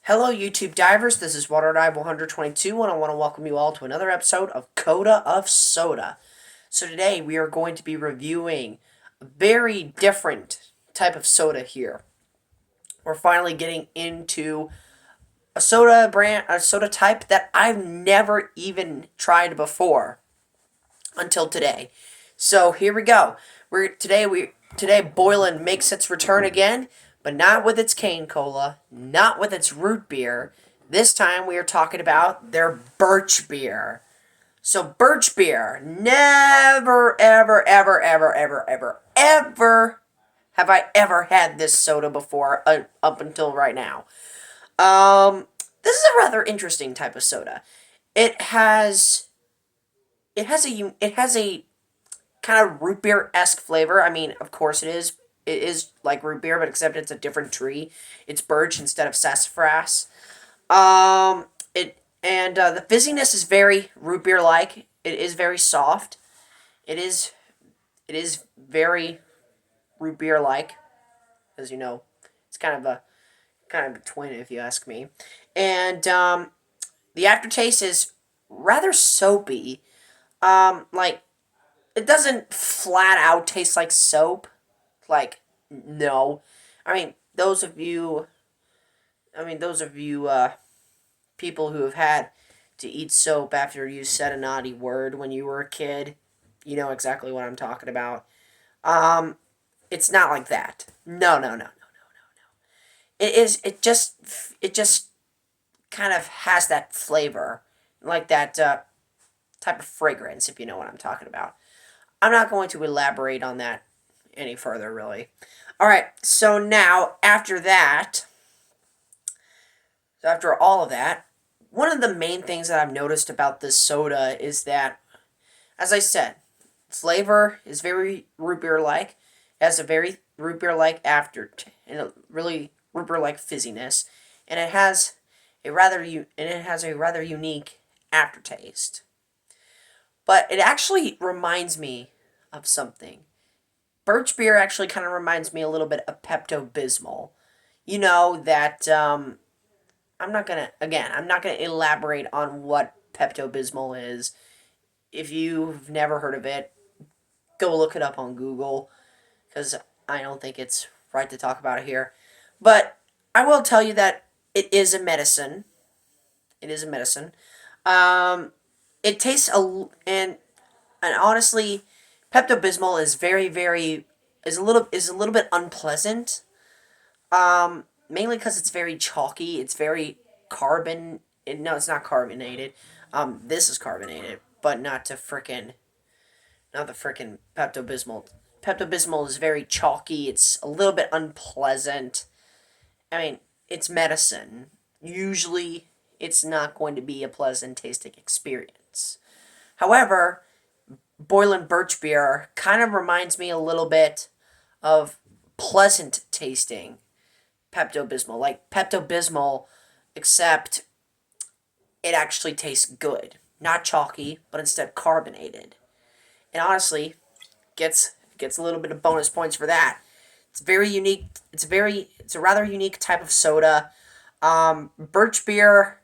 Hello, YouTube divers. This is Water Dive 122, and I want to welcome you all to another episode of Coda of Soda. So today we are going to be reviewing a very different type of soda here. We're finally getting into a soda brand, a soda type that I've never even tried before until today. So here we go. Today Boylan makes its return again, but not with its cane cola, not with its root beer. This time we are talking about their birch beer. So birch beer, never, ever, ever, ever, ever, ever, ever have I ever had this soda before up until right now. This is a rather interesting type of soda. It has it has a kind of root beer-esque flavor. I mean, of course it is. It is like root beer, but except it's a different tree. It's birch instead of sassafras. The fizziness is very root beer-like. It is very soft. It is very root beer-like, as you know. It's kind of a twin, if you ask me. And the aftertaste is rather soapy. Like, it doesn't flat out taste like soap. Like, no. I mean, people who have had to eat soap after you said a naughty word when you were a kid, you know exactly what I'm talking about. It's not like that. No, no, no, no, no, no, no. It just kind of has that flavor, like that type of fragrance, if you know what I'm talking about. I'm not going to elaborate on that any further, really. Alright, so now, after all of that, one of the main things that I've noticed about this soda is that, as I said, flavor is very root beer-like. It has a very root beer-like and a really root beer-like fizziness, and it has a rather unique aftertaste. But it actually reminds me of something. Birch beer actually kind of reminds me a little bit of Pepto-Bismol. You know that I'm not gonna elaborate on what Pepto-Bismol is. If you've never heard of it, go look it up on Google, because I don't think it's right to talk about it here. But I will tell you that it is a medicine. It is a medicine. It tastes and honestly, Pepto Bismol is a little bit unpleasant. Mainly because it's very chalky. It's very no, it's not carbonated. This is carbonated, but not the frickin' Pepto Bismol. Pepto Bismol is very chalky. It's a little bit unpleasant. I mean, it's medicine. Usually, it's not going to be a pleasant tasting experience. However, Boylan Birch beer kind of reminds me a little bit of pleasant tasting Pepto Bismol. Like Pepto Bismol, except it actually tastes good. Not chalky, but instead carbonated. And honestly, gets a little bit of bonus points for that. It's very unique. It's a rather unique type of soda. Birch beer.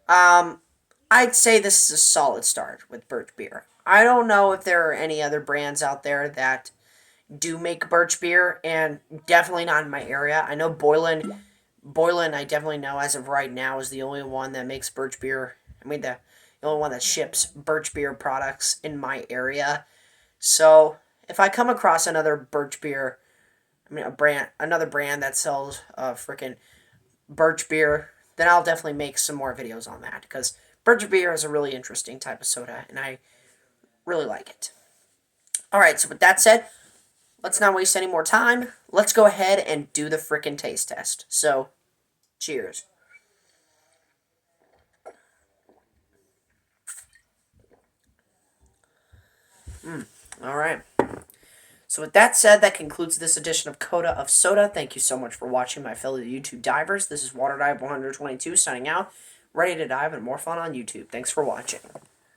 I'd say this is a solid start with birch beer. I don't know if there are any other brands out there that do make birch beer, and definitely not in my area. I know Boylan, I definitely know as of right now, is the only one that makes birch beer. I mean, the only one that ships birch beer products in my area. So, if I come across another birch beer, another brand that sells frickin' birch beer, then I'll definitely make some more videos on that, because birch beer is a really interesting type of soda, and I really like it. Alright, so with that said, let's not waste any more time. Let's go ahead and do the frickin' taste test. So, cheers. Alright. So with that said, that concludes this edition of Coda of Soda. Thank you so much for watching, my fellow YouTube divers. This is Water Dive 122 signing out, ready to dive and more fun on YouTube. Thanks for watching.